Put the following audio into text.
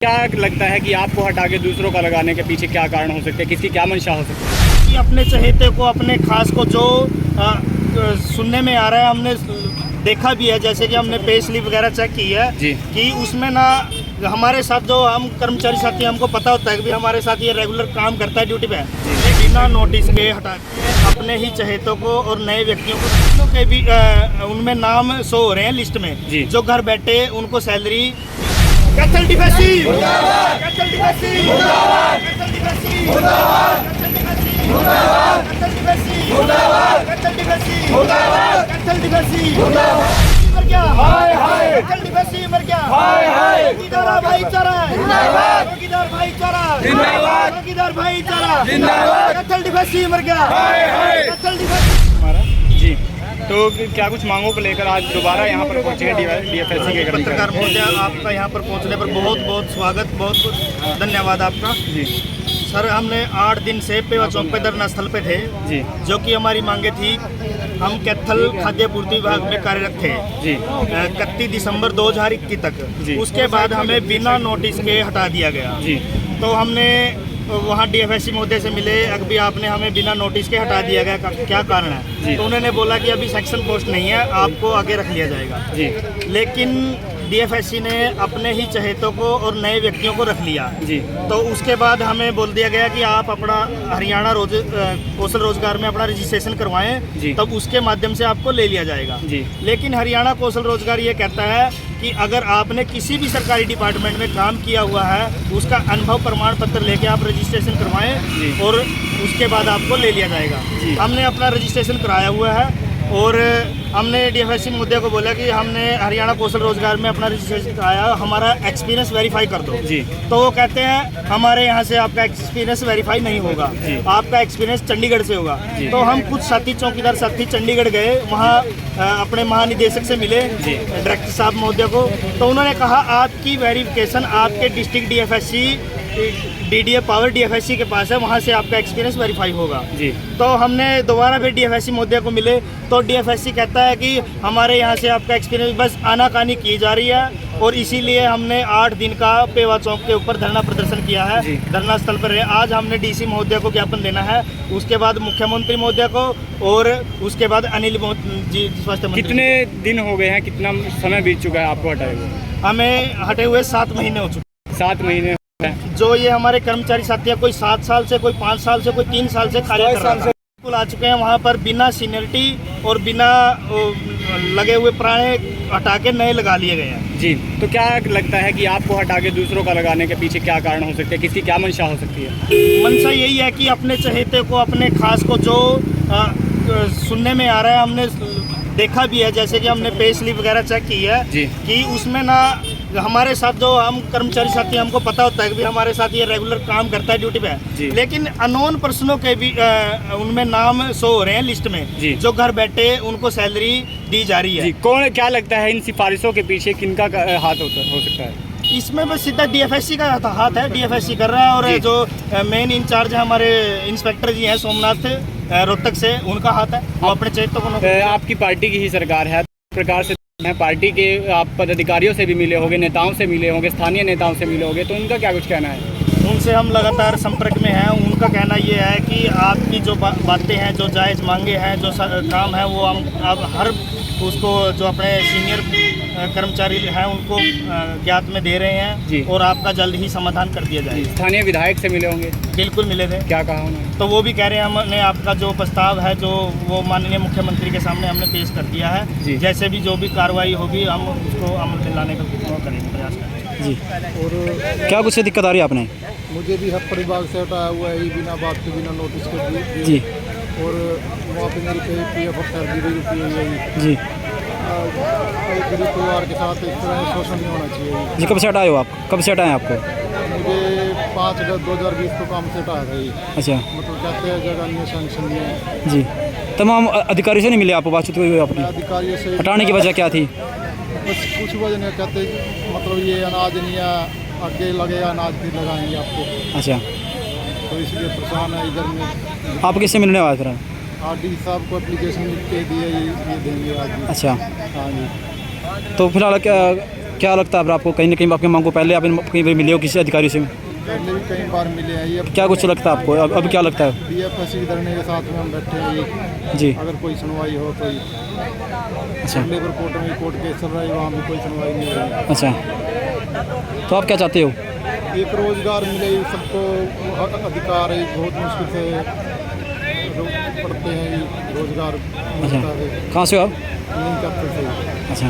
क्या लगता है कि आपको हटा के दूसरों का लगाने के पीछे क्या कारण हो सकते हैं, किसकी क्या मंशा हो सकती है? कि अपने चहेते को, अपने खास को जो सुनने में आ रहा है, हमने देखा भी है, जैसे कि हमने पे स्लिप वगैरह चेक की है जी। कि उसमें ना हमारे साथ जो हम कर्मचारी साथी, हमको पता होता है कि भी हमारे साथ ये रेगुलर काम करता है ड्यूटी पे, बिना नोटिस के हटा के अपने ही चहेतों को और नए व्यक्तियों को के भी उनमें नाम शो हो रहे हैं लिस्ट में, जो घर बैठे उनको सैलरी कैथल डिफेसी कैथल डिफेसी कैथल डिफेसी कैथल डिफेसी कैथल डिफेसी कैथल डिफेसी मर गया, हाय हाय कैथल डिफेसी मर गया, हाय हाय चौकीदार भाईचारा जिंदाबाद, चौकीदार भाईचारा जिंदाबाद, चौकीदार भाईचारा जिंदाबाद, कैथल डिफेसी मर गया, हाय हाय कैथल डिफेसी हमारा जी। तो क्या कुछ मांगों को लेकर आज दोबारा यहाँ पर पहुँचे हैं डीएफएससी के पत्रकार महोदय, आपका यहाँ पर पहुँचने पर बहुत बहुत स्वागत, बहुत बहुत धन्यवाद आपका जी। सर, हमने 8 दिन से पेवा चौक पे धरना स्थल पे थे जी, जो कि हमारी मांगे थी। हम कैथल खाद्य पूर्ति विभाग में कार्यरत थे जी 31 दिसंबर 2021 तक जी। उसके बाद हमें बिना नोटिस के हटा दिया गया जी। तो हमने वहाँ डीएफएससी महोदय से मिले, अभी आपने हमें बिना नोटिस के हटा दिया गया, क्या कारण है? तो उन्होंने बोला कि अभी सेक्शन पोस्ट नहीं है, आपको आगे रख लिया जाएगा जी। लेकिन डीएफएससी ने अपने ही चहेतों को और नए व्यक्तियों को रख लिया जी। तो उसके बाद हमें बोल दिया गया कि आप अपना हरियाणा कौशल रोजगार में अपना रजिस्ट्रेशन करवाएं, तब उसके माध्यम से आपको ले लिया जाएगा जी। लेकिन हरियाणा कौशल रोजगार ये कहता है कि अगर आपने किसी भी सरकारी डिपार्टमेंट में काम किया हुआ है, उसका अनुभव प्रमाण पत्र लेके आप रजिस्ट्रेशन करवाएं और उसके बाद आपको ले लिया जाएगा। हमने अपना रजिस्ट्रेशन कराया हुआ है और हमने डीएफएससी मुद्दे को बोला कि हमने हरियाणा कौशल रोजगार में अपना रजिस्ट्रेशन कराया, हमारा एक्सपीरियंस वेरीफाई कर दो जी। तो वो कहते हैं हमारे यहाँ से आपका एक्सपीरियंस वेरीफाई नहीं होगा, आपका एक्सपीरियंस चंडीगढ़ से होगा। तो हम कुछ साथी चौकीदार साथी चंडीगढ़ गए, वहाँ अपने महानिदेशक से मिले, डायरेक्टर साहब महोदय को, तो उन्होंने कहा आपकी वेरिफिकेशन आपके district DFSC DDA power DFSC के पास है, वहाँ से आपका एक्सपीरियंस वेरीफाई होगा जी। तो हमने दोबारा फिर डीएफएससी महोदय को मिले तो डीएफएससी कहता है कि हमारे यहाँ से आपका एक्सपीरियंस बस आनाकानी की जा रही है और इसीलिए हमने 8 दिन का पेवा चौक के ऊपर धरना प्रदर्शन किया है, धरना स्थल पर है। आज हमने डीसी महोदय को ज्ञापन देना है, उसके बाद मुख्यमंत्री महोदय को और उसके बाद अनिल जी स्वास्थ्य मंत्री। कितने दिन हो गए हैं, कितना समय बीत चुका है आपको हटाए हुए? हमें हटे हुए 7 महीने हो चुके। 7 महीने जो ये हमारे कर्मचारी साथी हैं, कोई 7 साल से, कोई 5 साल से, कोई 3 साल से कार्य कर रहा है, बिल्कुल आ चुके हैं वहाँ पर बिना सीनियरिटी और बिना लगे हुए पुराने हटा के नए लगा लिए गए हैं जी। तो क्या लगता है कि आपको हटा के दूसरों का लगाने के पीछे क्या कारण हो सकते हैं, किसकी क्या मंशा हो सकती है? मंशा यही है कि अपने चहेते को, अपने खास को जो सुनने में आ रहा है, हमने देखा भी है, जैसे कि हमने पे स्लिप वगैरह चेक की है कि उसमें ना हमारे साथ जो हम कर्मचारी साथी, हमको पता होता है कि भी हमारे साथ ये रेगुलर काम करता है ड्यूटी पे, लेकिन अननोन पर्सनों के भी उनमें नाम शो हो रहे हैं लिस्ट में, जो घर बैठे उनको सैलरी दी जा रही है जी। कौन, क्या लगता है इन सिफारिशों के पीछे किनका हाथ हो सकता है? इसमें बस सीधा डीएफएससी का हाथ है, डीएफएससी कर रहा है और जो मेन इंचार्ज है हमारे इंस्पेक्टर जी हैं सोमनाथ रोहतक से, उनका हाथ है, वो अपने चहेतों को। आपकी पार्टी की ही सरकार है, प्रकार से पार्टी के आप पदाधिकारियों से भी मिले होंगे, नेताओं से मिले होंगे, स्थानीय नेताओं से मिले होंगे, तो उनका क्या कुछ कहना है? उनसे हम लगातार संपर्क में हैं। उनका कहना ये है कि आपकी जो बातें हैं, जो जायज़ मांगे हैं, जो काम है, वो हम अब हर उसको जो अपने सीनियर कर्मचारी हैं उनको ज्ञात में दे रहे हैं और आपका जल्द ही समाधान कर दिया जाएगा। स्थानीय विधायक से मिले होंगे? बिल्कुल मिले थे। क्या कहा उन्होंने? तो वो भी कह रहे हैं हमने आपका जो प्रस्ताव है, जो वो माननीय मुख्यमंत्री के सामने हमने पेश कर दिया है, जैसे भी जो भी कार्रवाई होगी हम उसको अमल में लाने का करेंगे, प्रयास करेंगे जी। और क्या कुछ दिक्कत आ रही है आपने? मुझे भी हक विभाग से हटाया हुआ है, बिना बात के, बिना नोटिस के जी। और वहाँ पे मेरी PF फर्जी रुपये हुई है जी। गरीब परिवार के साथ इस तरह शोषण नहीं होना चाहिए जी। कब से हटाए हो आप? कब से हटाएं आपको? मुझे 5 अगस्त 2020 को काम से हटाया था ये। अच्छा। मतलब कहते हैं जगह नहीं, सैंक्शन नहीं है जी। तमाम अधिकारी से नहीं मिले आपको, बातचीत हुई आपने? अधिकारियों से हटाने की वजह क्या थी? बस कुछ वजह नहीं, कहते मतलब ये अनाज नहीं है, आगे लगेगा अनाज फिर लगाएंगे आपको। अच्छा। तो इसलिए परेशान है इधर में। आप किससे मिलने वाले फिर? RD साहब को एप्लीकेशन लिख के दिए, ये देंगे आज। अच्छा। हाँ जी। तो फिलहाल क्या क्या लगता है अब आपको कहीं ना कहीं आपकी मांग को पहले आप कहीं पर मिले हो किसी अधिकारी से? पहले भी कई बार मिले हैं ये। क्या कुछ लगता है आपको अब क्या लगता है? DFSC धरने के साथ में हम बैठे हैं ये। जी अगर कोई सुनवाई हो तो अच्छा लेबर कोर्ट में कोर्ट केस चल रहा है, वहाँ भी कोई सुनवाई नहीं हो रही। अच्छा, तो आप क्या चाहते हो? एक रोजगार मिले सबको, अधिकार है, बहुत मुश्किल से पढ़ते हैं, रोजगार मिलता है। कहाँ से हो आप? नहीं करते थे। अच्छा,